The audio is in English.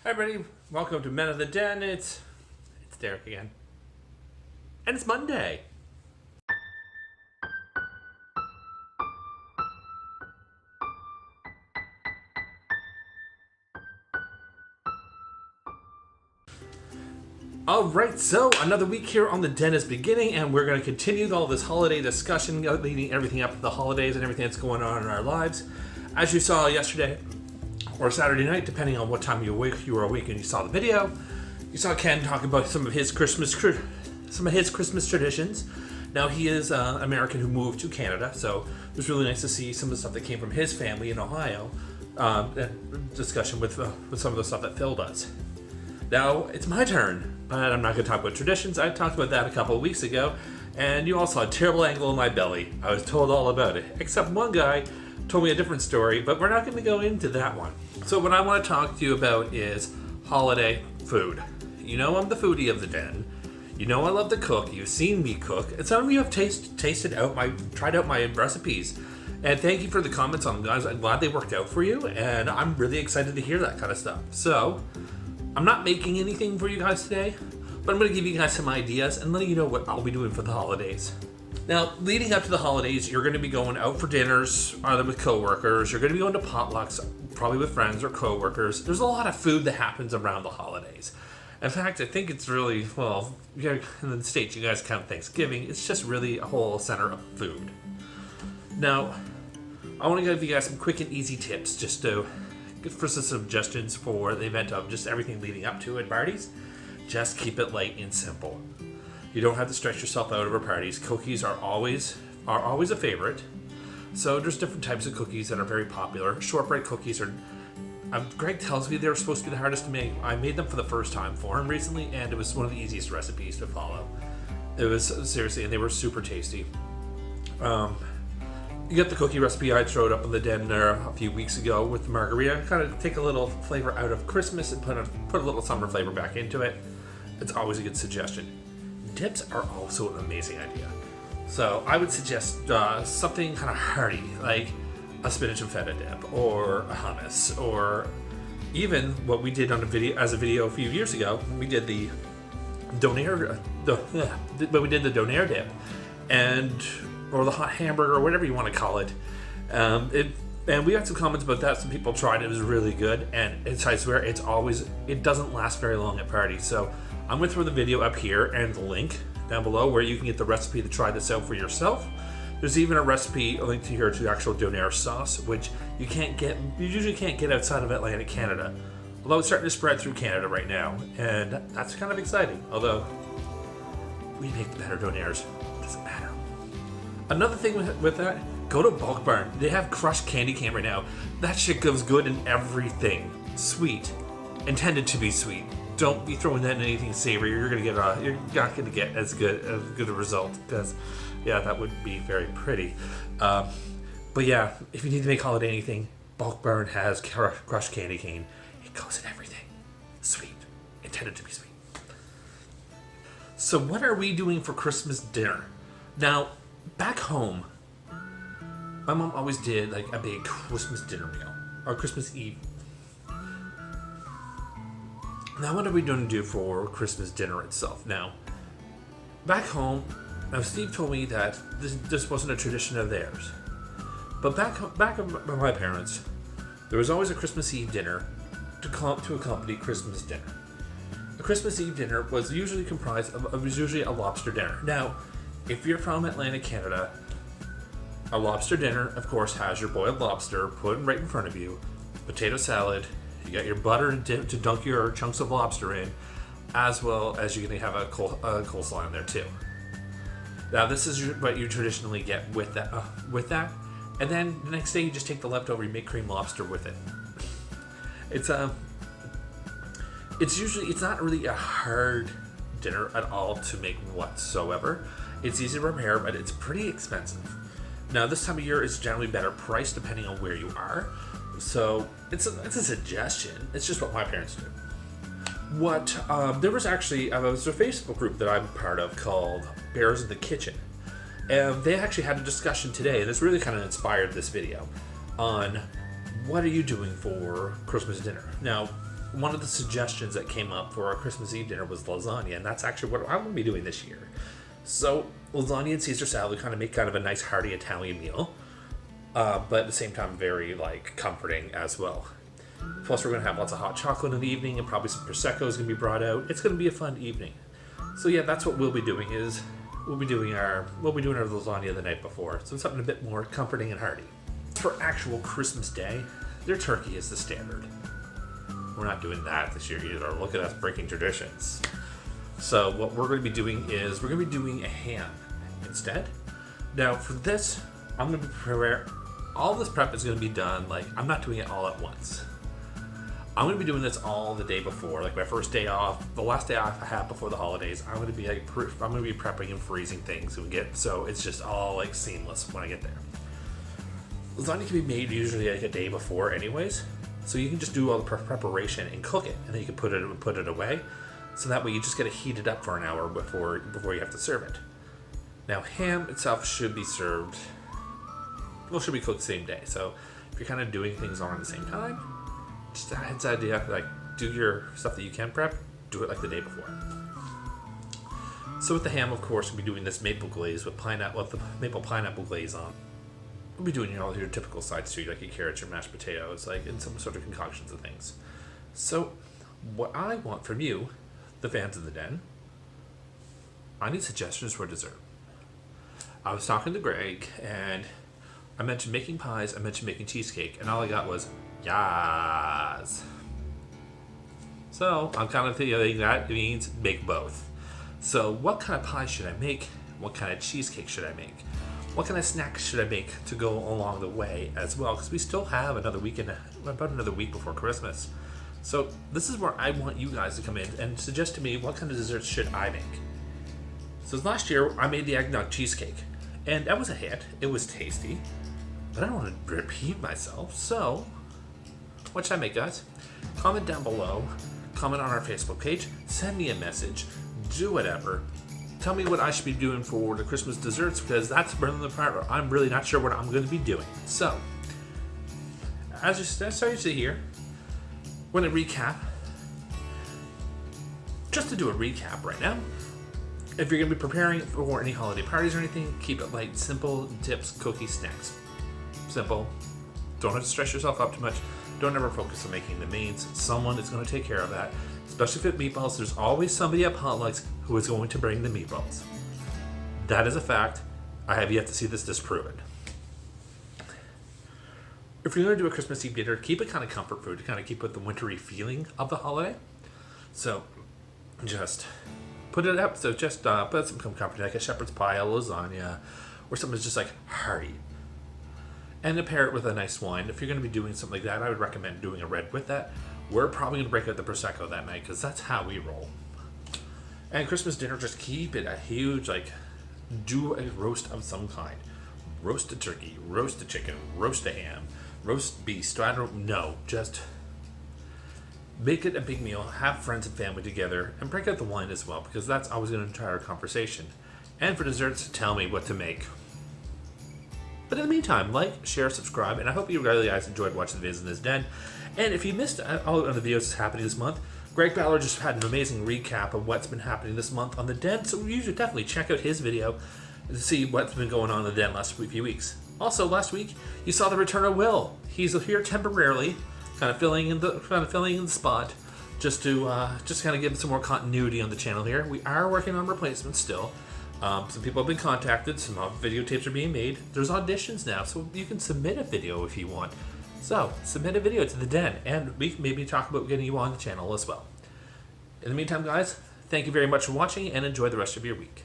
Hi everybody, welcome to Men of the Den. It's Derek again. And it's Monday. Alright, so another week here on the Den is beginning, and we're going to continue all this holiday discussion, leading everything up to the holidays and everything that's going on in our lives. As you saw yesterday, or Saturday night, depending on what time you were awake and you saw the video, you saw Ken talk about some of his Christmas traditions. Now, he is an American who moved to Canada, so it was really nice to see some of the stuff that came from his family in Ohio, discussion with some of the stuff that Phil does. Now, it's my turn, but I'm not going to talk about traditions. I talked about that a couple of weeks ago, and you all saw a terrible angle in my belly. I was told all about it, except one guy told me a different story, but we're not going to go into that one. So what I want to talk to you about is holiday food. You know I'm the foodie of the Den. You know I love to cook. You've seen me cook. And some of you have tried out my recipes. And thank you for the comments on them, guys. I'm glad they worked out for you, and I'm really excited to hear that kind of stuff. So, I'm not making anything for you guys today, but I'm going to give you guys some ideas and letting you know what I'll be doing for the holidays. Now, leading up to the holidays, you're going to be going out for dinners, either with coworkers. You're going to be going to potlucks, probably with friends or coworkers. There's a lot of food that happens around the holidays. In fact, I think it's really, well, in the States, you guys count Thanksgiving. It's just really a whole center of food. Now, I want to give you guys some quick and easy tips just for some suggestions for the event of just everything leading up to it, parties. Just keep it light and simple. You don't have to stretch yourself out over parties. Cookies are always a favorite. So there's different types of cookies that are very popular. Shortbread cookies are, Greg tells me they're supposed to be the hardest to make. I made them for the first time for him recently, and it was one of the easiest recipes to follow. It was, seriously, and they were super tasty. You get the cookie recipe I showed up in the Den there a few weeks ago with the margarita. Kind of take a little flavor out of Christmas and put a little summer flavor back into it. It's always a good suggestion. Dips are also an amazing idea. So I would suggest something kind of hearty, like a spinach and feta dip, or a hummus, or even what we did on a video a few years ago. We did the donair dip, or the hot hamburger, or whatever you want to call it. And we got some comments about that. Some people tried it. It was really good. And I swear, it doesn't last very long at parties. So I'm going to throw the video up here and the link down below where you can get the recipe to try this out for yourself. There's even a recipe, a link to here to the actual donair sauce, which you usually can't get outside of Atlantic Canada. Although it's starting to spread through Canada right now. And that's kind of exciting. Although, we make the better donairs. It doesn't matter. Another thing with that, go to Bulk Barn. They have crushed candy cane right now. That shit goes good in everything. Sweet. Intended to be sweet. Don't be throwing that in anything savory. You're not going to get as good a result, because, yeah, that would be very pretty. But yeah, if you need to make holiday anything, Bulk Barn has crushed candy cane. It goes in everything. Sweet. Intended to be sweet. So what are we doing for Christmas dinner? Now, back home, my mom always did like a big Christmas dinner meal, or Christmas Eve. Now, what are we going to do for Christmas dinner itself? Now, back home, Steve told me that this wasn't a tradition of theirs. But back with my parents, there was always a Christmas Eve dinner to accompany Christmas dinner. A Christmas Eve dinner was usually a lobster dinner. Now, if you're from Atlantic Canada, a lobster dinner, of course, has your boiled lobster put right in front of you, potato salad, you got your butter to dunk your chunks of lobster in, as well as you're going to have a coleslaw in there too. Now, this is what you traditionally get with that, and then the next day you just take the leftover, you make cream lobster with it. It's not really a hard dinner at all to make whatsoever. It's easy to prepare, but it's pretty expensive. Now, this time of year is generally better priced depending on where you are. So it's a suggestion. It's just what my parents do. There was a Facebook group that I'm part of called Bears in the Kitchen. And they actually had a discussion today, and this really kind of inspired this video, on what are you doing for Christmas dinner. Now, one of the suggestions that came up for our Christmas Eve dinner was lasagna, and that's actually what I'm going to be doing this year. So lasagna and Caesar salad kind of make kind of a nice hearty Italian meal, but at the same time very like comforting as well. Plus we're going to have lots of hot chocolate in the evening, and probably some prosecco is going to be brought out. It's going to be a fun evening. So yeah, that's what we'll be doing. Is we'll be doing our lasagna the night before, so something a bit more comforting and hearty. For actual Christmas Day, their turkey is the standard. We're not doing that this year either. Look at us breaking traditions. So what we're going to be doing is we're going to be doing a ham instead. Now for this, I'm going to prepare. All this prep is going to be done. Like, I'm not doing it all at once. I'm going to be doing this all the day before, like my first day off, the last day off I have before the holidays. I'm going to be prepping and freezing things so it's just all like seamless when I get there. Lasagna can be made usually like a day before, anyways. So you can just do all the preparation and cook it, and then you can put it away. So that way you just get to heat it up for an hour before you have to serve it. Now ham itself should be served, should be cooked the same day. So if you're kind of doing things all at the same time, just a heads idea, like do your stuff that you can prep, do it like the day before. So with the ham, of course, we'll be doing this maple glaze with the maple pineapple glaze on. We'll be doing all your typical sides too, like your carrots, your mashed potatoes, like in some sort of concoctions of things. So what I want from you, the fans of the den, I need suggestions for dessert. I was talking to Greg, and I mentioned making pies, I mentioned making cheesecake, and all I got was, yas. So I'm kind of thinking that means make both. So what kind of pie should I make? What kind of cheesecake should I make? What kind of snacks should I make to go along the way as well? Because we still have about another week before Christmas. So this is where I want you guys to come in and suggest to me what kind of desserts should I make. So last year I made the eggnog cheesecake, and that was a hit. It was tasty, but I don't want to repeat myself. So what should I make, guys? Comment down below. Comment on our Facebook page. Send me a message. Do whatever. Tell me what I should be doing for the Christmas desserts, because that's really the part where I'm really not sure what I'm going to be doing. So, as you see here, we're going to recap. Just to do a recap right now, if you're going to be preparing for any holiday parties or anything, keep it light, simple tips, cookies, snacks. Simple. Don't have to stress yourself up too much. Don't ever focus on making the mains. Someone is going to take care of that. Especially if it's meatballs, there's always somebody at potlucks who is going to bring the meatballs. That is a fact. I have yet to see this disproven. If you're going to do a Christmas Eve dinner, keep it kind of comfort food to kind of keep with the wintry feeling of the holiday. So just put it up. So just put some comfort, like a shepherd's pie, a lasagna, or something that's just like hearty. And to pair it with a nice wine. If you're going to be doing something like that, I would recommend doing a red with that. We're probably going to break out the Prosecco that night, because that's how we roll. And Christmas dinner, just keep it a huge, do a roast of some kind. Roast a turkey, roast a chicken, roast a ham, roast beef. Just make it a big meal, have friends and family together, and break out the wine as well, because that's always going to entire conversation. And for desserts, tell me what to make. But in the meantime, like, share, subscribe, and I hope you guys enjoyed watching the videos in this den. And if you missed all of the videos that's happening this month, Greg Ballard just had an amazing recap of what's been happening this month on the den, so you should definitely check out his video to see what's been going on in the den last few weeks. Also, last week, you saw the return of Will. He's here temporarily, kind of filling in the spot, just to kind of give some more continuity on the channel here. We are working on replacements still. Some people have been contacted, some videotapes are being made. There's auditions now, so you can submit a video if you want. So, submit a video to the den, and we can maybe talk about getting you on the channel as well. In the meantime, guys, thank you very much for watching, and enjoy the rest of your week.